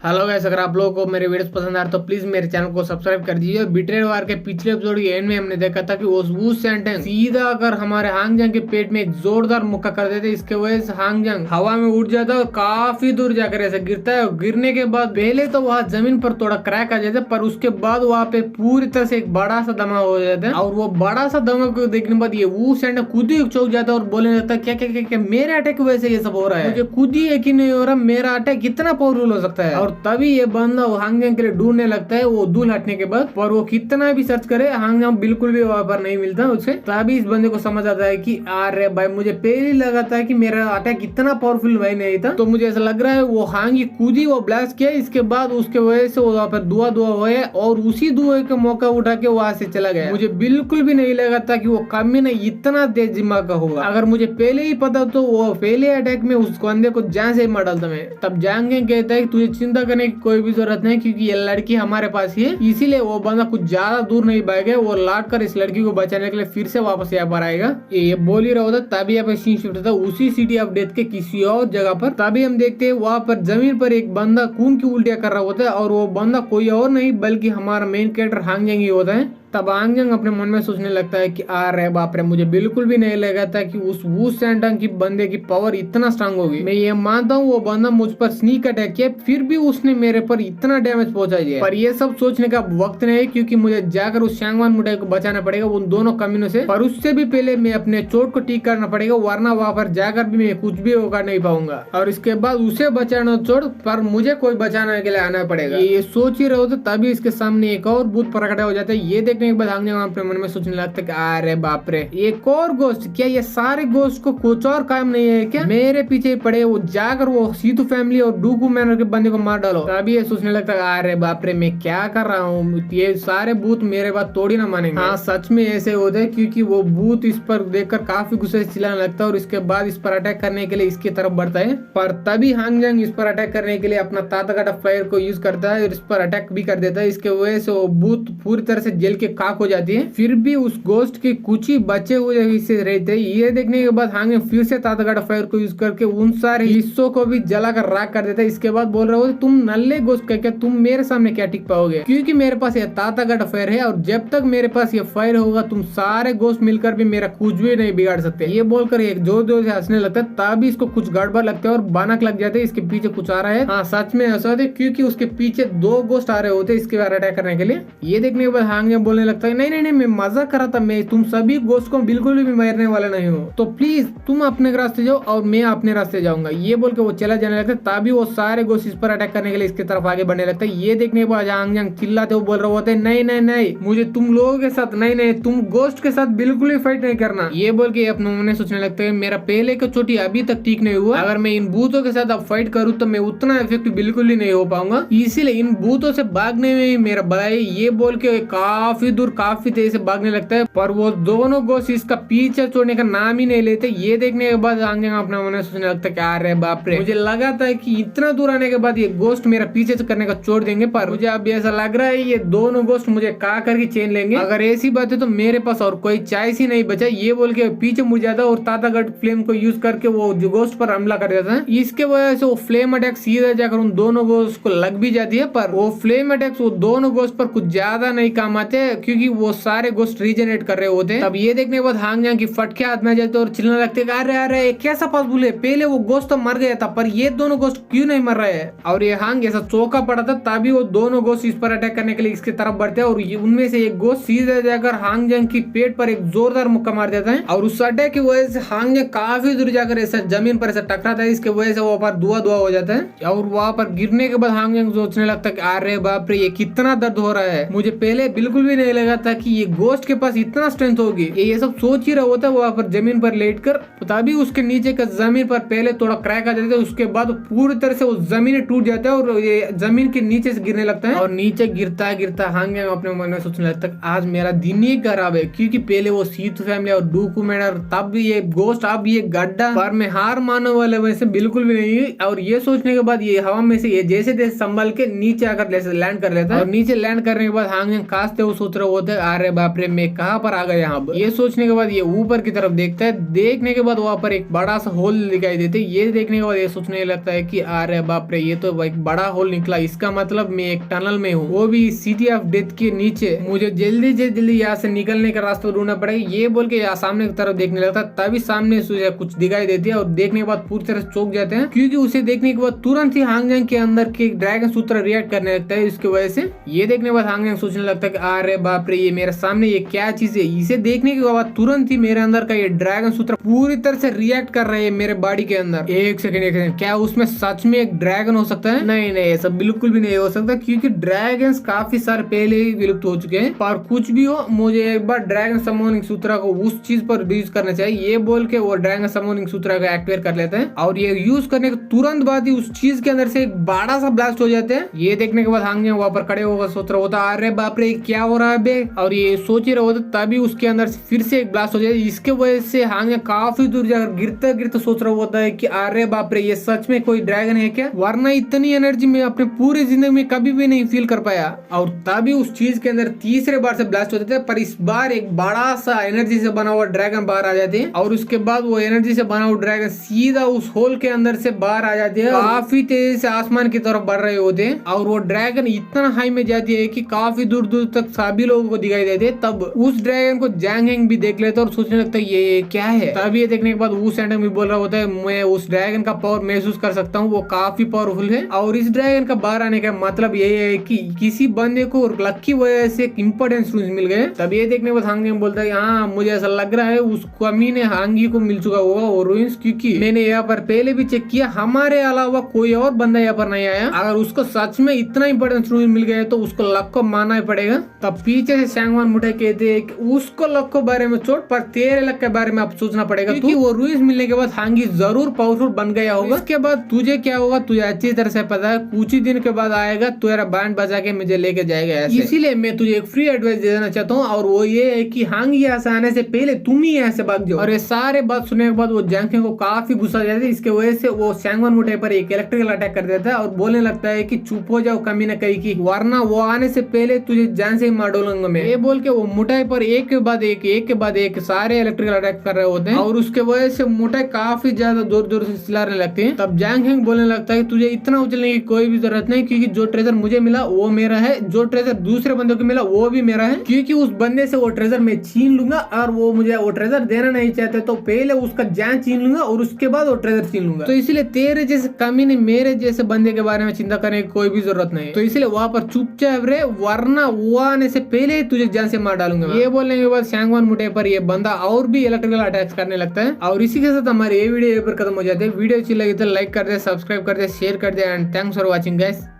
Hello guys, अगर आप लोगों को मेरे वीडियोस पसंद आ रहे तो प्लीज मेरे चैनल को सब्सक्राइब कर दीजिए। बिट्रेयर वार के पिछले एपिसोड के एंड में हमने देखा था कि वो सेंटेंस सीधा अगर हमारे हांगजंग के पेट में एक जोरदार मुक्का कर देते, इसके वजह से हांगजंग हवा में उड़ जाता है और काफी दूर जाकर ऐसे गिरता है। और गिरने के बाद पहले तो वहाँ जमीन पर थोड़ा क्रैक आ जाता है, पर उसके बाद वहाँ पे पूरी तरह से एक बड़ा सा धमाका हो जाता है। और वो बड़ा सा धमाका को देखने के बाद ये वो सेंटेंस खुद ही चौंक जाता है और बोलने लगता है क्या क्या क्या क्या मेरे अटैक की वजह से ये सब हो रहा है, मुझे खुद ही यकीन नहीं हो रहा मेरा अटैक कितना पावरफुल हो सकता है। और तभी ये बंदा वो हांगजंग के लिए ढूंढने लगता है वो दूल हटने के बाद, पर वो कितना भी सर्च करे हांगजंग बिल्कुल भी वहां पर नहीं मिलता उसे। तभी इस बंदे को समझ आता है कि अरे भाई मुझे पहले ही लगा था कि मेरा अटैक इतना पावरफुल भाई नहीं था, तो मुझे ऐसा लग रहा है वो हांगी खुद ही वो ब्लास्ट किया, इसके बाद उसके वजह से वो वहां पर दुआ हुए और उसी दुआ का मौका उठा के वहां से चला गया। मुझे बिल्कुल भी नहीं लगा था कि वो कमीना इतना तेज दिमाग का होगा। अगर मुझे पहले ही पता तो वो पहले अटैक में उस बंदे को जान से मार डालता मैं। तब जांग कहता है कि तुझे चिंता करने की कोई भी जरूरत नहीं, क्योंकि ये लड़की हमारे पास ही है। इसीलिए वो बंदा कुछ ज्यादा दूर नहीं भागेगा, वो लौट कर इस लड़की को बचाने के लिए फिर से वापस यहाँ पर आएगा। ये बोल ही रहा होता तभी यहाँ पे सीन शिफ्ट होता है उसी सिटी ऑफ डेथ के किसी और जगह पर। तभी हम देखते हैं वहाँ पर जमीन पर एक बंदा खून की उल्टियां कर रहा होता है और वो बंदा कोई और नहीं बल्कि हमारा मेन कैरेक्टर हांगजंग ही होता है। तब हांगजंग अपने मन में सोचने लगता है कि अरे बाप रे, मुझे बिल्कुल भी नहीं लगा था कि उस वू सेंटंग की बंदे की पावर इतना स्ट्रांग होगी। मैं ये मानता हूँ वो बंदा मुझ पर स्नीक अटैक किया, फिर भी उसने मेरे पर इतना डैमेज पहुंचा दिया। पर ये सब सोचने का वक्त नहीं है, क्योंकि मुझे जाकर उस शांगवान मुटाई को बचाना पड़ेगा उन दोनों कमीनों से। पर उससे भी पहले मैं अपने चोट को ठीक करना पड़ेगा, वरना वहाँ पर जाकर भी मैं कुछ भी होगा नहीं पाऊंगा। और इसके बाद उसे बचाना चोट पर मुझे कोई बचाने के लिए आना पड़ेगा। ये सोच ही रहे हो तो तभी इसके सामने एक और भूत प्रकट हो जाता है। ये देखने के बाद हांगजंग अपने मन में सोचने लगता है कि अरे बाप रे, एक और गोस्ट, क्या ये सारे गोस्ट को कुछ और काम नहीं है क्या? मेरे पीछे पड़े वो जाकर वो सीतू फैमिली और डूकू मैनर के बंदे को मार डालो। तभी ये सोचने लगता है अरे बाप रे, मैं क्या कर रहा हूँ, ये सारे भूत मेरे बात थोड़ी ना मानेंगे। हाँ सच में ऐसे होता है, क्योंकि वो भूत इस पर देखकर काफी गुस्से से चिल्लाने लगता है और इसके बाद इस पर अटैक करने के लिए इसकी तरफ बढ़ता है। पर तभी हांगजंग इस पर अटैक करने के लिए अपना ताताकाटा फायर को यूज करता है और इस पर अटैक भी कर देता है। इसके वजह से वो भूत पूरी तरह से जल के खाक हो जाती है। फिर भी उस गोस्ट के कुछ ही बचे हुए हिस्से रहते हैं। ये देखने के बाद हांगे फिर से ताताकाटा फायर को यूज करके उन सारे हिस्सों को भी जलाकर राख कर देता है। इसके बाद बोल रहे हो तुम नल्ले गोस्ट क्या तुम मेरे सामने क्या टिक पाओगे, क्योंकि मेरे पास ये ताताकाटा फायर है और जब तक मेरे पास ये फायर होगा तुम सारे गोस्ट मिलकर भी मेरा कुछ भी नहीं बिगाड़ सकते। ये बोलकर एक जोर जोर से हंसने लगता है। तभी इसको कुछ गड़बड़ लगता है और बानक लग जाते हैं इसके पीछे कुछ आ रहा है। हाँ सच में ऐसा है, क्योंकि उसके पीछे दो गोस्ट आ रहे होते इसके बारे अटैक करने के लिए। ये देखने के बाद हांगे बोलने लगता है नहीं नहीं नहीं, मैं मजाक कर रहा था, मैं तुम सभी गोस्ट को बिल्कुल भी मारने वाला नहीं हो, तो प्लीज तुम अपने रास्ते जाओ और मैं अपने रास्ते जाऊंगा। ये बोल के वो चला जाने लगता है। तभी वो सारे गोस्ट इस पर अटैक करने के लिए इसकी तरफ आगे बढ़ने लगता है। ये देखने के बाद हांगजंग चिल्लाते हुए बोल रहे होते नहीं नहीं नहीं, मुझे तुम लोगों के साथ नहीं नहीं, तुम गोस्ट के साथ बिल्कुल भी फाइट नहीं करना। ये बोल के अपने मन में सोचने लगता है मेरा पहले का चोटी अभी तक ठीक नहीं हुआ, अगर मैं इन भूतों के साथ अब फाइट करूँ तो मैं उतना इफेक्टिव बिल्कुल ही नहीं हो पाऊंगा, इसीलिए इन भूतों से भागने में मेरा भलाई। ये बोल के काफी दूर काफी तेज से भागने लगता है, पर वो दोनों गोस्ट इसका पीछे छोड़ने का नाम ही नहीं लेते। ये देखने के बाद हांगजंग अपने मन में सोचने लगता है कि अरे बाप रे, मुझे लगा था कि इतना दूर आने के बाद ये गोस्ट मेरा पीछे करने का छोड़ देंगे, पर मुझे अब ऐसा लग रहा है ये दोनों गोस्ट मुझे का करके चेन लेंगे। अगर ऐसी बात है तो मेरे पास और कोई चॉइस ही नहीं बचा। ये बोल के पीछे मुड़ जाता है और ताताकाटा फ्लेम को यूज करके वो जो गोस्ट पर हमला कर देता है। इसके वजह से वो फ्लेम अटैक सीधा जाकर उन दोनों गोस्ट को लग भी जाती है, पर वो फ्लेम अटैक्स वो दोनों गोस्ट पर कुछ ज्यादा नहीं काम आते क्योंकि वो सारे गोस्ट रीजनरेट कर रहे होते हैं। तब ये देखने के बाद हांगजंग की फटके हाथ में जाते और चिल्लाने लगते हैं अरे अरे कैसा पॉसिबल है, पहले वो गोस्ट तो मर गया था पर ये दोनों गोस्ट क्यों नहीं मर रहे हैं। और ये हांग ऐसा चौका पड़ा था। तभी वो दोनों गोस्ट इस पर अटैक करने के लिए इसकी तरफ बढ़ते हैं और उनमें से एक गोस्ट सीधे जाकर हांगजंग की पेट पर एक जोरदार मुक्का मार देता है और उस अटैक की वजह से हांगजंग काफी दूर जाकर ऐसा जमीन पर ऐसा टकराता है। इसके वजह से वो पर धुआं हो जाता है और वहां पर गिरने के बाद हांगजंग सोचने लगता है कि अरे बाप रे, ये कितना दर्द हो रहा है, मुझे पहले बिल्कुल भी नहीं लगा था कि ये गोस्ट के पास इतना स्ट्रेंथ होगी। ये सब सोच ही रहा होता है वहां पर जमीन पर लेट कर। तभी उसके नीचे का जमीन पर पहले थोड़ा क्रैक आ जाता है, उसके बाद पूरी तरह से वो जमीन टूट जाता है और ये जमीन के नीचे से गिरने लगता है और नीचे गिरता गिरता हांगजंग अपने मन में सोचने लगता है आज मेरा दिन ही खराब है, क्योंकि पहले वो सीतू फैमिली और डूकू मैनर, तब भी ये गोस्ट, अब ये गड्ढा, पर मैं हार मानने वाले वैसे बिल्कुल भी नहीं। और ये सोचने के बाद ये हवा में से ये जैसे तैसे संभल के नीचे आकर लैंड कर लेता है और नीचे लैंड करने के बाद हांगजंग कांपते हुए सोच रहा होता है अरे बाप रे मैं कहाँ पर आ गया यहाँ पर। ये सोचने के बाद ये ऊपर की तरफ देखता है, देखने के बाद वहाँ पर एक बड़ा सा होल दिखाई देते। ये देखने के बाद ये सोचने लगता है कि अरे बाप रे ये तो एक बड़ा होल निकला, इसका मतलब मैं एक टनल में हूँ, वो भी सिटी ऑफ डेथ के नीचे। मुझे जल्दी से जल्दी यहाँ से निकलने का रास्ता ढूंढना पड़ेगा। ये बोल के यहाँ सामने की तरफ देखने लगता है, तभी सामने से कुछ दिखाई देती है और देखने के बाद पूरी तरह चौंक जाते हैं, क्योंकि उसे देखने के बाद तुरंत ही हांगजांग के अंदर के ड्रैगन सूत्र रिएक्ट करने लगता है। इसकी वजह से ये देखने के बाद हांगजांग सोचने लगता है कि अरे बाप रे ये मेरे सामने ये क्या चीज है। इसे देखने के बाद तुरंत ही मेरे अंदर का ये ड्रैगन सूत्र पूरी तरह से रिएक्ट कर रहे हैं मेरे बॉडी के अंदर। एक सेकंड, क्या उसमें सच में एक ड्रैगन हो सकता है? नहीं नहीं, ऐसा बिल्कुल भी नहीं हो सकता, क्योंकि ड्रैगन्स काफी सारे पहले ही विलुप्त हो चुके हैं। पर कुछ भी हो, मुझे एक बार ड्रैगन समोनिंग सूत्र को उस चीज पर यूज करना चाहिए। ये बोल के वो ड्रैगन समोनिंग सूत्र को एक्टिवेट कर लेते हैं और ये यूज करने के तुरंत बाद ही उस चीज के अंदर से एक बड़ा सा ब्लास्ट हो जाते हैं। ये देखने के बाद हांगजांग वहां पर खड़े होकर सोच रहा होता अरे बाप रे क्या हो रहा है बे, और ये सोच ही रहा होता तभी उसके अंदर से फिर से एक ब्लास्ट हो जाए। इसके वजह से हांगजांग काफी दूर जाकर गिरता गिरता सोच रहा होता है कि अरे बाप रे ये सच में कोई ड्रैगन है क्या, वरना इतनी एनर्जी में अपने पूरी जिंदगी में कभी भी नहीं फील कर पाया। और तभी उस चीज के अंदर तीसरे बार से ब्लास्ट होते थे, पर इस बार एक बड़ा सा एनर्जी से बना हुआ ड्रैगन बाहर आ जाते हैं और उसके बाद वो एनर्जी से बना हुआ ड्रैगन सीधा उस होल के अंदर से बाहर आ जाते हैं, काफी तेजी से आसमान की तरफ बढ़ रहे होते हैं। और वो ड्रैगन इतना हाई में जाती है कि काफी दूर दूर तक सभी लोगों को दिखाई देते हैं। तब उस ड्रैगन को जैंग हैंग भी देख लेता है और सोचने लगता है ये क्या है। तब ये देखने के बाद वू सैंटंग भी बोल रहा होता है मैं उस ड्रैगन का पावर महसूस कर सकता हूँ, वो काफी पावरफुल है। और इस ड्रैगन का बाहर आने का मतलब ये है कि किसी बंदे को लक की वजह से इंपॉर्टेंस रूल्स मिल गए। तब ये देखने के बाद हांगजांग बोलता है हाँ मुझे ऐसा लग रहा है उस कमीने हांगी को मिल चुका होगा वो रूइंस, क्योंकि मैंने यहाँ पर पहले भी चेक किया, हमारे अलावा कोई और बंदा यहाँ पर नहीं आया। अगर उसको सच में इतना इंपॉर्टेंस रूल मिल गया तो उसको लक को मानना ही पड़ेगा। तब पीछे से सांगवान मुठाई कहते हैं कि उसको लक को बारे में छोड़, पर तेरे लक के बारे में अब सोचना पड़ेगा, क्योंकि वो रूइंस मिलने के बाद हांगी जरूर पावरफुल बन गया होगा। इसके बाद तुझे क्या होगा तुझे अच्छी तरह से पता है, कुछ ही दिन के बाद आएगा तेरा बैंड बजा के मुझे लेके जाएगा। इसीलिए मैं तुझे एक फ्री एडवाइस देना चाहता हूँ, और वो ये है कि हांगी यहाँ से आने से पहले तुम ही यहाँ से भाग जाओ। और ये सारे बात सुनने के बाद वो जैंग को काफी गुस्सा जाता है। इसके वजह से वो सांगवान मुठाई पर एक इलेक्ट्रिकल अटैक कर देता है और बोलने लगता है कि चुप हो जाओ कमी न कहीं की, वरना वो आने से पहले तुझे जान से ही मार डालूंगा मैं। ये बोल के वो मुठाई पर एक के बाद एक सारे इलेक्ट्रिकल अटैक कर रहे होते हैं और उसके वजह से मुठाई काफी ज्यादा जोर जोर से चिल्लाने लगते हैं। तब जैंग हैंग बोलने लगता है तुझे इतना उछलने की कोई भी जरूरत नहीं, क्योंकि जो ट्रेजर मुझे मिला वो मेरा है, जो ट्रेजर दूसरे बंदे को मिला वो भी मेरा है, क्योंकि उस बंदे से वो ट्रेजर मैं छीन लूंगा और वो मुझे वो ट्रेजर देना नहीं चाहते तो पहले उसका जान छीन लूंगा और उसके बाद वो ट्रेजर छीन लूंगा। तो इसलिए तेरे जैसे कमी नहीं, मेरे जैसे बंदे के बारे में चिंता करने की कोई भी जरूरत नहीं। तो इसलिए वहां पर चुपचाप रहे, वरना वो आने से पहले तुझे जान से मार डालूंगा। ये बोलने के बाद सांगवान मुठाई पर ये बंदा और भी इलेक्ट्रिकल अटैक्स करने लगता है। और इसी के साथ हमारे ये वीडियो पर खत्म हो जाते हैं। वीडियो अच्छी लगी तो लाइक कर दे, सब्सक्राइब कर दे, शेयर कर दे and thanks for watching guys.